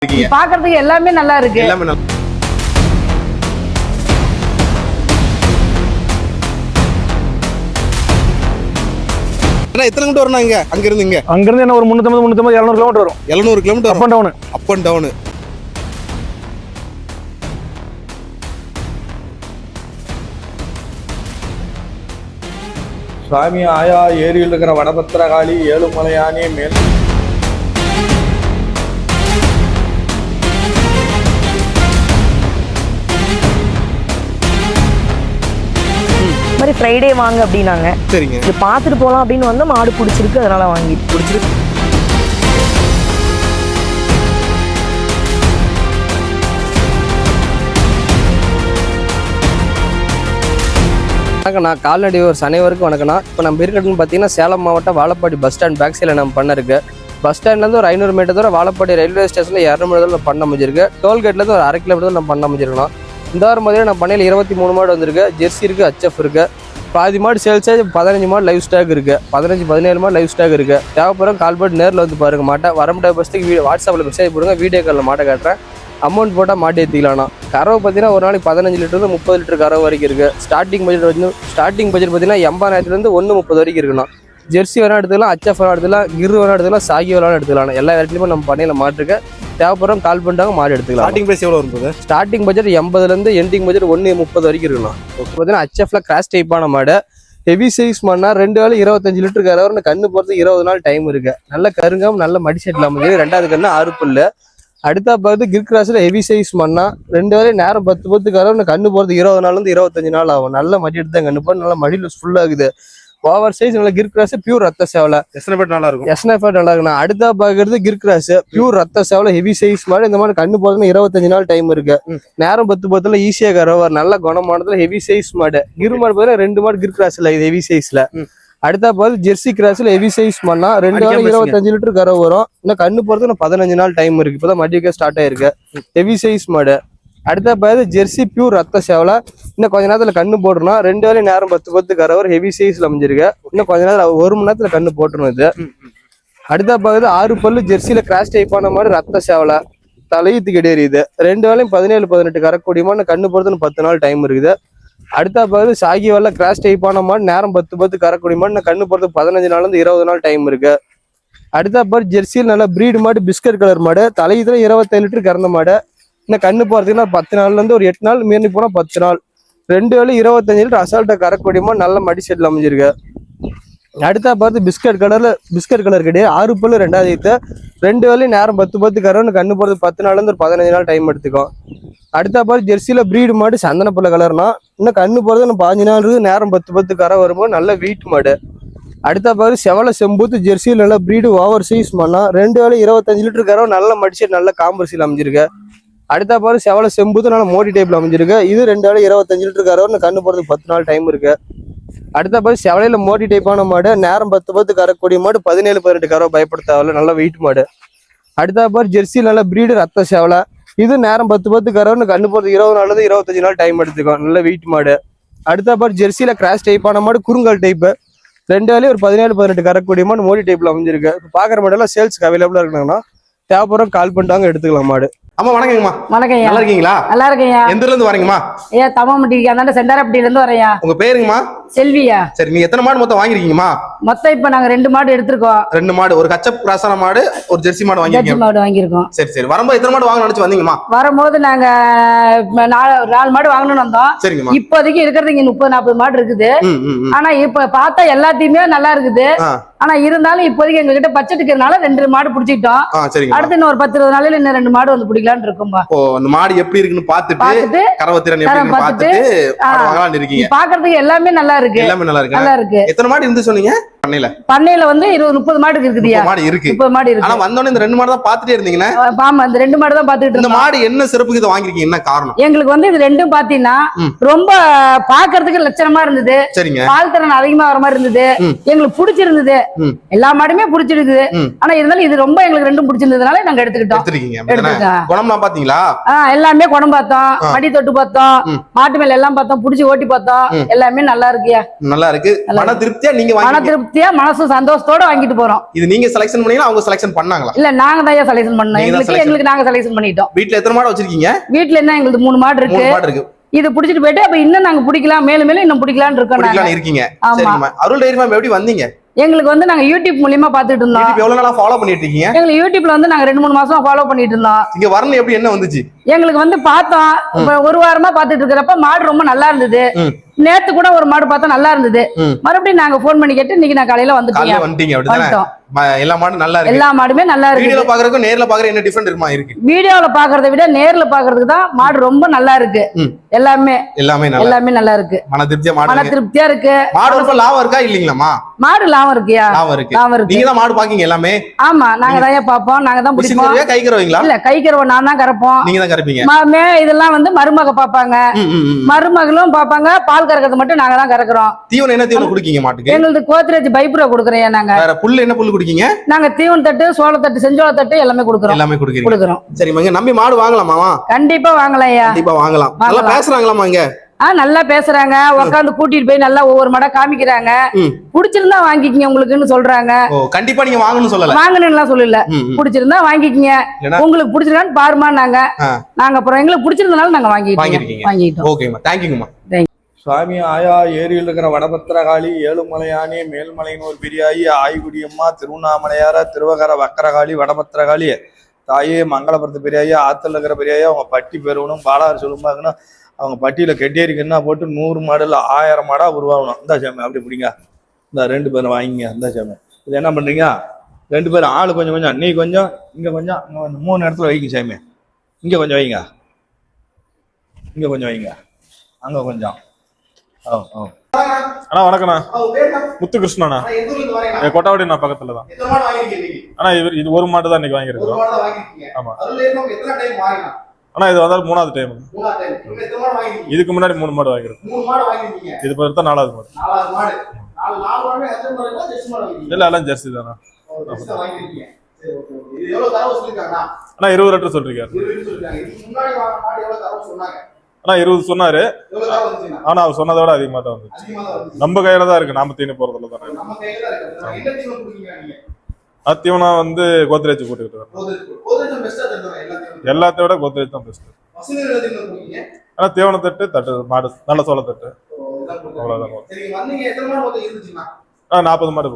பாக்குறதுக்கு எல்லாமே நல்லா இருக்கு. எல்லாமே நல்லா. எத்தனை கிலோமீட்டர் வரணும் இங்க? அங்க இருந்து இங்க என்ன ஒரு 350 200 கிலோமீட்டர் வரும். 700 kilometre up and down. Up and down. சுவாமி ஆயா ஏரியில் இருக்கிற வடபத்திரகாளி ஏழுமலையானே மேல் மாதிரி ஃப்ரைடே வாங்க அப்படின்னாங்க. சரிங்க. இது பார்த்துட்டு போகலாம் அப்படின்னு வந்து மாடு பிடிச்சிருக்கு, அதனால வாங்கி பிடிச்சிருக்கு. வணக்கண்ணா, கால்நடை ஒரு அனைவருக்கும் வணக்கண்ணா. இப்போ நம்ம இருக்கிறதுன்னு பார்த்தீங்கன்னா சேலம் மாவட்டம் வாழப்பாடி பஸ் ஸ்டாண்ட் பேக் சைடில் நம்ம பண்ண இருக்கு. பஸ் ஸ்டாண்ட்லேருந்து ஒரு 500 மீட்டர் தூரம் வாழப்பாடி ரயில்வே ஸ்டேஷனில் 200 மீட்டர் தூரம் பண்ண அமைஞ்சிருக்கு. டோல்கேட்லேருந்து ஒரு 1/2 கிலோமீட்டர் நம்ம பண்ண அமைஞ்சிருக்கணும். இந்த வாரம் மாதிரி நம்ம பண்ணையில் 23 மாடு வந்திருக்கு. ஜெர்சி இருக்குது, HF இருக்குது. பாதி மாடு சேல்ஸ் ஆகி 15 மாடு லைவ் ஸ்டாக் இருக்குது. 15-17 மாடு லைவ் ஸ்டாக் இருக்குது. தேவைப்படுற கால் போட்டு நேரில் வந்து பாருங்கள். மாட்டை வரமுடிய பஸ்ஸுக்கு வாட்ஸ்அப்பில் மெசேஜ் போடுங்க, வீடியோ காலில் மாட்டை காட்டுறேன். அமௌண்ட் போட்டால் மாட்டி ஏற்றிக்கலாம்ண்ணா. கறவை பார்த்தீங்கன்னா ஒரு நாளைக்கு 15 லிட்டர் 30 லிட்டர் கறவை வரைக்கும் இருக்குது. ஸ்டார்டிங் பட்ஜெட் பார்த்தீங்கன்னா 80,000 130 வரைக்கும் இருக்குண்ணா. ஜெர்சி வேணா எடுத்துக்கலாம், HF வேணா எடுத்துக்கலாம், கிரு வேணா எடுத்துக்கலாம், சாகி வேணா எடுத்துக்கலாம். எல்லா இடத்துலையுமே நம்ம பண்ணையில் மாட்டுருக்கு. தேவைப்படுறோம் கால் பண்ணிட்டாங்க, மாடு எடுத்துக்கலாம். ஸ்டார்டிங் பிரைஸ் எவ்வளோ இருந்தது? ஸ்டார்டிங் பட்ஜெட் 80,000 எண்டிங் பட்ஜெட் 130 வரைக்கும் இருக்குண்ணா. பார்த்தீங்கன்னா HFல கிராஸ் டைப்பான மாடு, ஹெவி சைஸ் மண்ணா. 2 வேலை 25 லிட்டர் கறவை. கண்ணு போகிறதுக்கு 20 நாள் டைம் இருக்கு. நல்ல கருங்கம், நல்ல மடி செட் இல்லாமல் 2வது கண்ணு 6 புல்லு. அடுத்த பார்த்து கிர் கிராஸ்ல ஹெவி சைஸ் மண்ணா. 2 வேலை நேரம் 10 கறவை. கண்ணு போகிறது 20 நாள்லேருந்து 25 நாள் ஆகும். நல்ல மடி எடுத்து தான் கண்ணு போகிறது. நல்ல மடியில் ஃபுல்லாகுது. ஓவர் சைஸ் நல்ல கிர் கிராஸ், பியூர் ரத்த சேவலை. எஸ்னஃபேட் நல்லா இருக்கும். எஸ்னஃபேட் நல்லா இருக்குண்ணா. அடுத்த பார்க்கறது கிர் கிராஸ், பியூர் ரத்த சேவலை, ஹெவி சைஸ் மாடு. இந்த மாதிரி கண்ணு போகிறதுன்னு 25 நாள் டைம் இருக்கு. நேரம் 10 ஈஸியாக கறவை. நல்ல குணமானதுல ஹெவி சைஸ் மாடு. கிர் மாடு பார்த்தா 2 மாடு கிர் கிராஸ்ல இது ஹெவி சைஸ்ல. அடுத்த பார்த்து ஜெர்சி கிராஸ்ல ஹெவி சைஸ் பண்ணா. 2 வேலை 25 லிட்டர் கறவை வரும். இன்னும் கண்ணு போறதுக்கு 15 நாள் டைம் இருக்கு. இப்பதான் மடிக்க ஸ்டார்ட் ஆயிருக்கு. ஹெவி சைஸ் மாடு. அடுத்த பார்த்து ஜெர்சி பியூர் ரத்த சேவலை. இன்னும் கொஞ்ச நேரத்துல கண்ணு போட்டுருணும். 2 வேலை நேரம் 10 கறவை ஹெவி சைஸ்ல அமைஞ்சிருக்கு. இன்னும் கொஞ்ச நேரம் 1 மணி நேரத்துல கண்ணு போட்டுரும் இது. அடுத்த பார்த்து 6 பல்லு ஜெர்சியில கிராஸ் டைப்பான மாதிரி ரத்த சேவலை. தலையீத்து கிடையாது. 2 வேலையும் 17-18 கறக்கூடியமான கண்ணு போறதுன்னு 10 நாள் டைம் இருக்குது. அடுத்த பார்த்து சாகி வரல கிராஸ் டைப்பான மாடு. நேரம் 10 கறக்கூடிய மாடு. கண்ணு போறதுக்கு 15 நாள்லேருந்து 20 நாள் டைம் இருக்கு. அடுத்த பார்த்து ஜெர்சியில் நல்ல பிரீடு மாடு, பிஸ்கட் கலர் மாடு. தலையீத்துல 27 லிட்டர் கறந்த மாடு. இன்னும் கண்ணு போறதுக்குன்னா 10 நாள்லேருந்து ஒரு 8 நாள் மீறி போனா 10 நாள். 2 வேலை 25 லிட்டர் அசால்ட்டா கறக்கூடிய மாடு. நல்ல மடி செட்டில் அமைஞ்சிருக்கு. அடுத்த பார்த்து பிஸ்கட் கலர் கிடையாது. 6 பல்லு 2வது. 2 வேலை நேரம் 10 கறவை. கண்ணு போறது 10 நாள்லேருந்து ஒரு 15 நாள் டைம் எடுத்துக்கும். அடுத்த பார்த்து ஜெர்சியில பிரீடு மாடு, சந்தன பல்ல கலர்னா. இன்னும் கண்ணு போறது 15 நாள் இருக்கு. நேரம் 10 கரை வரும்போது நல்ல வெயிட் மாடு. அடுத்த பார்த்து செவலை செம்பூத்து ஜெர்சியில் நல்ல பிரீடு ஓவர் சைஸ் பண்ணா. 2 வேலை 25 லிட்டர் கறவை. நல்ல மடிச்சேட், நல்ல காம்பர்சியில் அமைஞ்சிருக்கு. அடுத்த பார்த்து செவலை செம்பூத்து நல்ல மோடி டைப்ல அமைஞ்சிருக்கு. இது 2 வேலை 25 லிட்டர் கறவை. கண்ணு போறதுக்கு 10 நாள் டைம் இருக்கு. அடுத்த பார்த்து செவலையில மோடி டைப்பான மாடு. நேரம் 10 கறக்கூடிய மாடு. 17-18 கறவை. பயப்பட தேவையில்ல, நல்ல வெயிட் மாடு. அடுத்த பார்த்து ஜெர்சியில் நல்ல பிரீடு ரத்த சேவலை. இது நேரம் 10 கறவை. கண்ணு போறது 20 நாள்லேருந்து 25 நாள் டைம் எடுத்துக்கும். நல்ல வெயிட் மாடு. அடுத்த பார்த்து ஜெர்சியில கிராஸ் டைப்பான மாடு, குறுங்கால் டைப்பு. 2 வேலையும் ஒரு 17-18 கறக்கூடிய மாடு. மோடி டைப்ல அமைஞ்சிருக்கு. இப்போ பாக்குற மாடெல்லாம் சேல்ஸ்க்கு அவைலபிளா இருக்காங்கன்னா தேவைப்படுறோம் கால் பண்ணிட்டாங்க, எடுத்துக்கலாம் மாடு. அம்மா வணக்கங்கம்மா. வணக்கம். நல்லா இருக்கீங்களா? நல்லா இருக்கேன். எந்த ஊர்ல இருந்து வரீங்கம்மா? தமாமட்டிக்கு அந்தாண்ட செண்டாரப்பட்டியில இருந்து வரேன். உங்க பேருங்கம்மா? செல்வியா. சரி, நீங்க எத்தனை மாடு மொத்தம் வாங்கிருக்கீங்கம்மா? மொத்தம் இப்ப நாங்க 2 மாடு எடுத்திருக்கோம். 2 மாடு, ஒரு கச்சப் கிராஸான மாடு, ஒரு ஜெர்சி மாடு வாங்கியிருக்கோம். சரி. வரும்போது எத்தனை மாடு வாங்க நினைச்சு வந்தீங்கம்மா? வரும்போது நாங்க 4 மாடு வாங்கணும்னு வந்தோம். சரிங்கம்மா. இப்போதைக்கு இருக்கிறது இங்க 30-40 மாடு இருக்குது. ஆனா இப்ப பார்த்தா எல்லாத்தையுமே நல்லா இருக்குது. ஆனா இருந்தாலும் இப்போதைக்கு எங்க கிட்ட பட்ஜெட் இருக்கிறதுனால 2 மாடு பிடிச்சிட்டோம். அடுத்து இன்னும் ஒரு 10-20 நாளையில இன்னும் 2 மாடு வந்து பிடிக்கலான்னு இருக்கோம்பா. அந்த மாடு எப்படி இருக்குன்னு பார்த்துட்டு கறவத்திறன் எப்படி பார்த்துட்டு வாங்கலாம்னு இருக்கீங்க. பாக்குறதுக்கு எல்லாமே நல்லா இருக்கு. எல்லாமே நல்லா இருக்கு. எத்தனை மாடு இருந்து சொன்னீங்க? பண்ணையில வந்து 20-30 மாடு இருக்குதுயா. 30 மாடு இருக்கு. ஆனா வந்தோடனே இந்த 2 மாடு தான் பாத்துட்டே இருந்தீங்கன்னா? ஆமா, இந்த 2 மாடு தான் பாத்துட்டு இந்த மாடு என்ன சிறப்புக்கு இதை வாங்கிருக்கீங்க? என்ன காரணம்? எங்களுக்கு வந்து இது 2ம் பாத்தீங்கன்னா ரொம்ப பாக்குறதுக்கு லட்சணமா இருந்தது. சரிங்க. பால் திறன் அதிகமா வர மாதிரி இருந்தது. எங்களுக்கு பிடிச்சிருந்தது. எல்லா மாடுமே பிடிச்சிருக்குது. ஆனா இருந்தாலும் இது ரொம்ப எங்களுக்கு 2ம் பிடிச்சிருந்ததுனால நாங்க எடுத்துக்கிட்டோம். குணம்லாம் பாத்தீங்களா? எல்லாமே குணம் பார்த்தோம், மடி தொட்டு பார்த்தோம், மாட்டு மேல எல்லாம் பார்த்தோம், புடிச்சு ஓட்டி பார்த்தோம். எல்லாமே நல்லா இருக்கு. இருக்கியா. நல்லா இருக்கு. மன திருப்தியா நீங்க மன திருப்தியா மனசு சந்தோஷத்தோட வாங்கிட்டு போறோம். இது நீங்க செலக்ஷன் பண்ணீங்களா அவங்க செலக்ஷன் பண்ணாங்களா? இல்ல நாங்க தான் செலக்ஷன் பண்ணோம். எங்களுக்கு நாங்க செலக்ஷன் பண்ணிட்டோம். வீட்ல எத்தனை மாடு வச்சிருக்கீங்க? வீட்ல என்ன எங்களுக்கு 3 மாடு இருக்கு. இது புடிச்சிட்டு போயிட்டு அப்ப இன்னும் நாங்க பிடிக்கலாம், மேலும் மேலும் இன்னும் பிடிக்கலாம்னு இருக்கீங்க. சரிம்மா, அருள் டைரி ஃபார்ம் எப்படி வந்தீங்க? எங்களுக்கு வந்து நாங்க யூடியூப் மூலியமா பாத்துட்டு இருந்தோம். எவ்வளவு நாளா ஃபாலோ பண்ணிட்டு இருக்கீங்க? எங்களுக்கு யூடியூப்ல வந்து நாங்க 2-3 மாசமா ஃபாலோ பண்ணிட்டு இருந்தோம். இங்க வரணும் எப்படி என்ன வந்துச்சு? எங்களுக்கு வந்து பார்த்தோம். இப்ப ஒரு வாரமா பாத்துட்டு இருக்கிறப்ப மாடு ரொம்ப நல்லா இருந்தது. நேத்து கூட ஒரு மாடு பார்த்தா நல்லா இருந்தது. மறுபடியும் நாங்க போன் பண்ணி கேட்டு இன்னைக்கு நான் காலையில வந்துட்டோம். எல்லா மாடும் நல்லா இருக்கு. எல்லா மாடுமே நல்லா இருக்கு. வீடியோல பாக்குறதுக்கும் நேர்ல பாக்குறது என்ன டிஃபரண்ட் இருக்கு? வீடியோல பாக்குறதை விட நேர்ல பாக்குறதுக்கு தான் மாடு ரொம்ப நல்லா இருக்கு. எல்லாமே நல்லா இருக்கு. மன திருப்தியா இருக்கு. மாடு ரொம்ப லாபம் இருக்கா இல்லீங்களாமா? மாடு லாபம் இருக்கியா? லாபம் இருக்கு. நீங்க தான் மாடு பாக்கீங்க எல்லாமே? ஆமா, நாங்க தான் பாப்போம். நாங்க தான் பிடிப்போம். கைக்கிறவங்களா? இல்ல, கைக்கிறவங்க நான் தான் கறப்போம். நீங்க தான் கறப்பீங்க. இதெல்லாம் வந்து மருமக பாப்பாங்க. மருமகளும் பாப்பாங்க. பால் கறக்கிறது மட்டும் நாங்க தான் கறக்குறோம். தீவனம் என்ன தீவனம் குடுக்கீங்க மாட்டுக்கு? எங்களுக்கு கோத்ரேஜ் பைப்ரோ குடுக்குறேன். நாங்க வேற புல்லு என்ன புல்லு குடுக்கீங்க? நாங்க தீவன தட்டு, சோளத்தட்டு, செஞ்சோள தட்டு எல்லாமே குடுக்குறோம். எல்லாமே குடுக்குறோம். சரி மங்க, நம்பி மாடு வாங்கலாமா? கண்டிப்பா வாங்கலாம்யா. கண்டிப்பா வாங்கலாம். நல்லா பேசுறாங்களாமா இங்க? நல்லா பேசுறாங்க. உட்காந்து கூட்டிட்டு போய் நல்லா ஒவ்வொரு மாடா காமிக்கிறாங்க. புடிச்சிருந்தா வாங்கிக்கங்க உங்களுக்குன்னு சொல்றாங்க. கண்டிப்பா நீங்க வாங்கணும்னு சொல்லல. வாங்கணும்லாம் சொல்லல. புடிச்சிருந்தா வாங்கிக்கங்க. உங்களுக்கு பிடிச்சிருக்கான்னு பாருமா. நாங்க அப்புறம் எங்களுக்கு பிடிச்சிருந்தனால நாங்க வாங்கிட்டோம். ஓகேமா, தேங்க்யூமா. சுவாமி ஆயா ஏரியில் இருக்கிற வடபத்திரகாளி, ஏழுமலையானி, மேல்மலையின் ஒரு பெரியாயி, ஆய்குடியம்மா, திருவண்ணாமலையார, திருவகர வக்கரகாளி, வடபத்திரகாளி, தாயே மங்களபுரத்து பெரியாயி, ஆத்துல இருக்கிற பெரியாயி, அவங்க பட்டி பெருவணும், பாலாறு சொல்லும்பாங்கன்னா அவங்க பட்டியில கெட்டேரிக்கன்னா போட்டு 100 மாடுல 1000 மாடா உருவாகணும். இந்த சாமி அப்படி பிடிங்க. இந்த 2 பேரும் வாங்கிங்க. இந்த சாமி இது என்ன பண்றீங்க? 2 பேரும் ஆளு கொஞ்சம் கொஞ்சம், நீ கொஞ்சம், இங்க கொஞ்சம், 3 இடத்துல வைங்க சாமி. இங்க கொஞ்சம் வைங்க, இங்க கொஞ்சம் வைங்க, அங்க கொஞ்சம். அண்ணா வணக்கண்ணா. முத்துகிருஷ்ணண்ணா. கொட்டாவடி நான் பக்கத்துல தான். ஆனா இது ஒரு மாட்டு தான் இன்னைக்கு வாங்கிருக்கோம். ஆமா அண்ணா, இது வந்தாலும் 3வது டைம். இதுக்கு முன்னாடி 3 மாடு வாங்கிருக்கோம். இது பொறுத்த 4வது மாடு. இல்ல எல்லாம் ஜெர்சி தானா. அண்ணா 20 லிட்டர் சொல்றீங்க. ஆனா 20 சொன்னாரு. ஆனா அவர் சொன்னதை விட அதிகமா தான் வந்துச்சு. நம்ம கையில தான் இருக்கு. நாம தீனி போறதுல தானே. அத்தியவனா வந்து கோத்ரேஜ் போட்டுக்கிட்டு எல்லாத்தையும் விட கோத்ரேஜ் தான் பெஸ்ட். ஆனா தீவன தட்டு மாடு நல்ல சோள தட்டு அவ்வளவுதான். 40 மாடு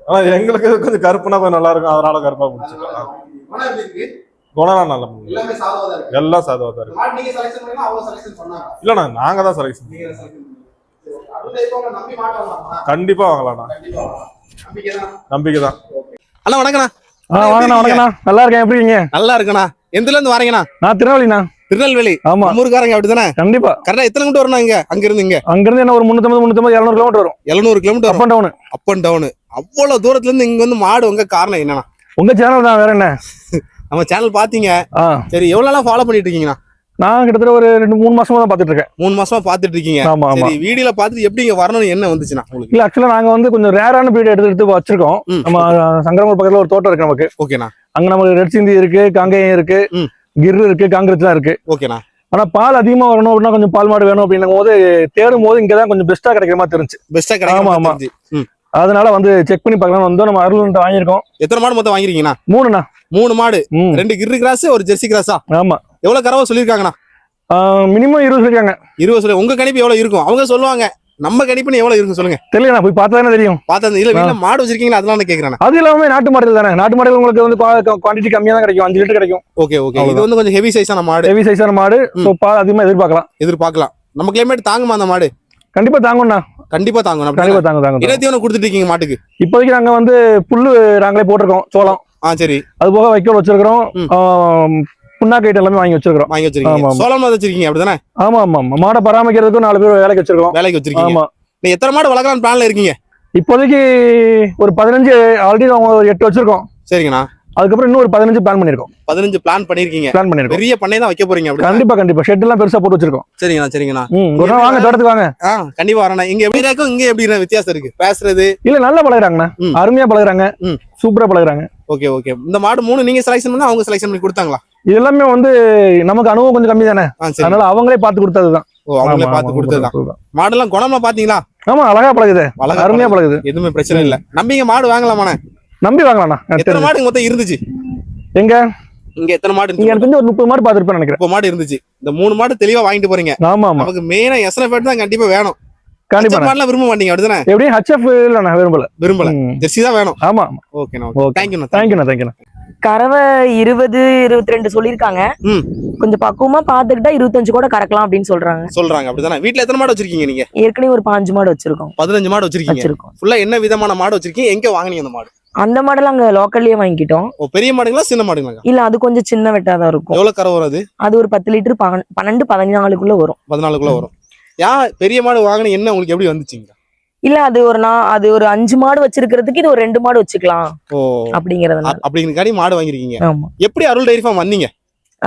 ஆனா எங்களுக்கு கொஞ்சம் கருப்புனா கொஞ்சம் நல்லா இருக்கும். அதனால கருப்பா பிடிச்சிருக்கோம். குணம் நல்லா எல்லாம் சாதுவா தான் இருக்கு. இல்லண்ணா நாங்க தான் செலக்ஷன். கண்டிப்பா வாங்கலாம்ண்ணா. நம்பிக்கை தான். அண்ணா வணக்கண்ணா. வணக்கண்ணா. நல்லா இருக்கேன். எப்படி இருக்கீங்க? நல்லா இருக்கண்ணா. எந்தல இருந்து வரீங்கண்ணா? நான் திருநெல்வேலிண்ணா. திருநெல்வேலி. ஆமா, ஊருக்காரங்க அப்படிதானே? கண்டிப்பா. கரெக்டா எத்தனை கிலோமீட்டர் வரணும்? இங்க அங்க இருந்து என்ன ஒரு 350 700 கிலோமீட்டர் வரும். 700 kilometre up and down. Up and down. அவ்வளவு தூரத்துல இருந்து இங்க வந்து மாடு உங்க காரணம் என்னன்னா? உங்க சேனல் தான், வேற என்ன? நம்ம சேனல் பாத்தீங்க. சரி, எவ்வளவு நாளா ஃபாலோ பண்ணிட்டு இருக்கீங்கண்ணா? நான் கிட்டத்தட்ட ஒரு 2-3 மாசமா தான் பாத்துட்டு இருக்கேன். 3 மாசமா பாத்துட்டு இருக்கீங்க. சரி, வீடியோல பாத்துட்டு எப்படி இங்க வரணும்னு என்ன வந்துச்சுன்னா உங்களுக்கு? இல்ல, ஆக்சுவலா நாங்க வந்து கொஞ்சம் ரேரான பீட் எடுத்து வச்சிருக்கோம். நம்ம சங்கரமூர் பக்கத்துல ஒரு தோட்டம் இருக்கு நமக்கு. ஓகேண்ணா. அங்க நமக்கு ரெட் சிந்தி இருக்கு, காங்கேயம் இருக்கு, கிர் இருக்கு, காங்கிரஸ் இருக்கு. ஓகேண்ணா. ஆனா பால் அதிகமா வரணும் அப்படின்னா கொஞ்சம் பால் மாடு வேணும் அப்படின்னும் போது தேடும் போது இங்கதான் கொஞ்சம் பெஸ்டா கிடைக்கிற மாதிரி தெரிஞ்சு. பெஸ்டா கிடைக்கும். ஆமா. அதனால வந்து செக் பண்ணி பார்க்கலாம் வந்து நம்ம அருள்கிட்ட வாங்கியிருக்கோம். எத்தனை மாடு மொத்தம் வாங்கிருக்கீங்கண்ணா? 3ண்ணா. 3 மாடு, 2 கிர் கிராஸ், ஒரு ஜெர்சி கிராஸா? ஆமா. எவ்வளவு கறவை சொல்லிருக்காங்கண்ணா? மினிமம் 20 சொல்லிருக்காங்க. 20 சொல்லி உங்க கணிப்பு எவ்வளவு இருக்கும்? அவங்க சொல்லுவாங்க. நம்ம கணிப்பு எவ்வளவு இருக்கும் சொல்லுங்க. தெரியல, போய் பார்த்தா தானே தெரியும். பார்த்தா இல்ல, வீட்ல மாடு வச்சிருக்கீங்களா? அதனால நான் கேக்குறேன். அது இல்லாம நாட்டு மாடுகள் தானே. நாட்டு மாடுகள் உங்களுக்கு வந்து குவாண்டிட்டி கம்மியா தான் கிடைக்கும். 5 லிட்டர் கிடைக்கும். ஓகே. இது வந்து கொஞ்சம் ஹெவி சைஸான மாடு. ஹெவி சைஸான மாடு. சோ பால் அதிகமா எதிர்பார்க்கலாம். நம்ம கிளைமேட் தாங்குமா அந்த மாடு? கண்டிப்பா தாங்கும்ண்ணா. கண்டிப்பா தாங்கும். இனத்தீவனம் கொடுத்துட்டு இருக்கீங்க மாட்டுக்கு? இப்போதைக்கு நாங்க வந்து புல்லு நாங்களே போட்டிருக்கோம், சோளம். சரி. அது போக வைக்கோல் வச்சிருக்கிறோம். புண்ணாக்கு ஐட்டம் எல்லாமே வாங்கி வச்சிருக்கோம். சோளம் வச்சிருக்கீங்க அப்படிதானே? ஆமா. மாடை பராமரிக்கிறதுக்கு 4 பேர் வேலைக்கு வச்சிருக்கோம். ஆமா. நீ எத்தனை மாடு வளர்க்கலாம் பிளான்ல இருக்கீங்க? இப்போதைக்கு ஒரு 15. ஆல்ரெடி ஒரு 8 வச்சிருக்கோம். சரிங்கண்ணா. அதுக்கப்புறம் இன்னும் ஒரு 15 பிளான் பண்ணிருக்கோம். 15 பிளான் பண்ணிருக்கீங்க? பெரிய பண்ணை தான் வைக்க போறீங்க அப்படி? கண்டிப்பா. ஷெட் எல்லாம் பெருசா போட்டு வச்சிருக்கோம். சரிங்கண்ணா. ஒரு நாள் வாங்க, தோட்டத்துக்கு வாங்க. கண்டிப்பா வரேன். இங்க எப்படி இருக்கும், இங்க எப்படி வித்தியாசம் இருக்கு பேசுறது? இல்ல, நல்லா பழகுறாங்கண்ணா. அருமையா பழகுறாங்க, சூப்பரா பழகுறாங்க. ஓகே. இந்த மாடு 3 நீங்க செலக்ஷன் பண்ணா அவங்க செலக்ஷன் பண்ணி கொடுத்தாங்களா? இது எல்லாமே வந்து நமக்கு அனுபவம் கொஞ்சம் கம்மி தானே, அதனால அவங்களே பார்த்து கொடுத்ததுதான். ஓ அவங்களே பார்த்து கொடுத்ததுதான். மாடெல்லாம் குணமா பாத்தீங்களா? ஆமா அழகா பழகுது, அருமையா பழகுது, எதுவுமே பிரச்சனை இல்ல. நம்பிங்க மாடு வாங்கலாமாண்ணே? நம்பி வாங்கலாம்ண்ணா. எத்தனை மாடு மொத்தம் இருந்துச்சு எங்க? இங்க எத்தனை மாடு இங்க எனக்கு ஒரு 30 மாடு பாத்துருப்பேன் நினைக்கிறேன். 30 மாடு இருந்துச்சு. இந்த 3 மாடு தெளிவா வாங்கிட்டு போறீங்க. ஆமா ஆமா. நமக்கு மெயினா எஸ்என்எஃப் தான் கண்டிப்பா வேணும். கண்டிப்பா மாடுலாம் விரும்ப மாட்டீங்க அப்படிதானே? எப்படி HF இல்ல நான் விரும்பல. ஜெர்சி தான் வேணும். ஆமா ஓகேண்ணா. தேங்க்யூண்ணா. கறவை 20 22 சொல்லிருக்காங்க. கொஞ்சம் பக்குவமா பாத்துக்கிட்டா 25 கூட கறக்கலாம் அப்படின்னு சொல்றாங்க. அப்படிதானே? வீட்ல எத்தனை மாடு வச்சிருக்கீங்க நீங்க? ஏற்கனவே ஒரு 5 மாடு வச்சிருக்கோம். 15 மாடு வச்சிருக்கீங்க. ஃபுல்லா என்ன விதமான மாடு வச்சிருக்கீங்க? எங்க வாங்குனீங்க அந்த மாடு? அந்த மாடெல்லாம் அங்க லோக்கல்லயே வாங்கிட்டோம். ஓ பெரிய மாடுங்களா சின்ன மாடுங்களா? இல்ல அது கொஞ்சம் சின்ன வெட்டாதான் இருக்கும். எவ்வளவு கறவை வரும் அது? அது ஒரு 10 லிட்டர் 12 14 வரும். 14 வரும். பெரிய மாடு வாங்கின என்ன உங்களுக்கு எப்படி வந்துச்சுங்க? இல்ல அது ஒரு 5 மாடு வச்சிருக்கிறதுக்கு இது ஒரு 2 மாடு வச்சுக்கலாம் அப்படிங்கறதுனால அப்படிங்கறதுக்காண்டி மாடு வாங்கிருக்கீங்க. ஆமா. எப்படி அருள் டைரி ஃபார்ம் வந்தீங்க?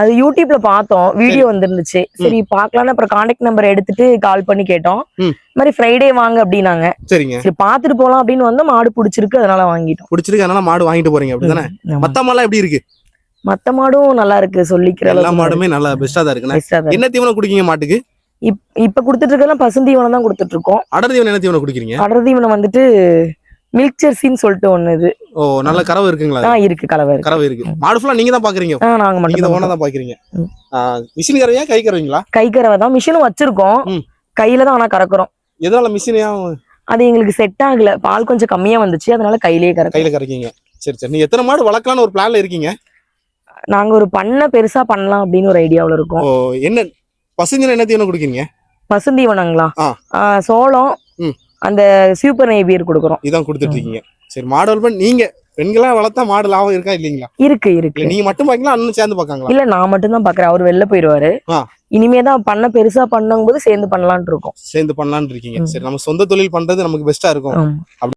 அது யூடியூப்ல பார்த்தோம், வீடியோ வந்துருந்துச்சு. சரி பாக்கலாம்னு அப்புறம் கான்டாக்ட் நம்பர் எடுத்துட்டு கால் பண்ணி கேட்டோம். இந்த மாதிரி ஃப்ரைடே வாங்க அப்படின்னாங்க. சரிங்க. சரி பாத்துட்டு போலாம் அப்படின்னு வந்தா மாடு பிடிச்சிருக்கு, அதனால வாங்கிட்டோம். பிடிச்சிருக்கு அதனால மாடு வாங்கிட்டு போறீங்க அப்படிதானே? மத்த மாடுலாம் எப்படி இருக்கு? மத்த மாடும் நல்லா இருக்கு, சொல்லிக்கிற எல்லா மாடுமே நல்லா பெஸ்டா தான் இருக்கு. என்ன தீவனம் குடிக்கீங்க மாட்டுக்கு? இப்ப குடுத்துட்டு இருக்கலாம் பசுந்தீவனம் தான் குடுத்துட்டு இருக்கோம். அடர் தீவனம் என்ன தீவனம் குடிக்கிறீங்க? அடர் தீவனம் வந்துட்டு மில்க் ஜெர்சின்னு சொல்லிட்டு ஒண்ணு இது. ஓ நல்ல கறவை இருக்குங்களா? இருக்கு, கறவை இருக்கு. மாடு ஃபுல்லா நீங்க தான் பாக்குறீங்க? நாங்க மட்டும் ஓனா தான் பாக்குறீங்க. மிஷின் கறவையா கை கறவீங்களா? கை கறவை தான். மிஷினும் வச்சிருக்கோம், கையில தான் ஆனா கறக்குறோம். எதனால மிஷினையா? அது எங்களுக்கு செட் ஆகல, பால் கொஞ்சம் கம்மியா வந்துச்சு, அதனால கையில கறக்கீங்க. சரி நீ எத்தனை மாடு வளர்க்கலாம்னு ஒரு பிளான்ல இருக்கீங்க? நாங்க ஒரு பெருசா பண்ணலாம் அப்படின்னு ஒரு ஐடியாவுல இருக்கோம். என்ன பசுந்தீவனம் என்ன தீவனம் குடிக்கிறீங்க? பசுந்தீவனங்களா? சோளம், அந்த சூப்பர் நெய்பீர் கொடுக்குறோம். இதான் கொடுத்துட்டு இருக்கீங்க. சரி மாடு நீங்க பெண்களா வளர்த்தா மாடு லாபம் இருக்கா இல்லீங்களா? இருக்கு. நீங்க மட்டும் பாக்கீங்களா அண்ணன் சேர்ந்து பாக்காங்களா? இல்ல நான் மட்டும் தான் பாக்குறேன், அவர் வெளில போயிருவாரு. இனிமேதான் பெருசா பண்ணும் போது சேர்ந்து பண்ணலாம்னு இருக்கோம். சேர்ந்து பண்ணலாம்னு இருக்கீங்க. சரி நம்ம சொந்த தொழில் பண்றது நமக்கு பெஸ்டா இருக்கும்.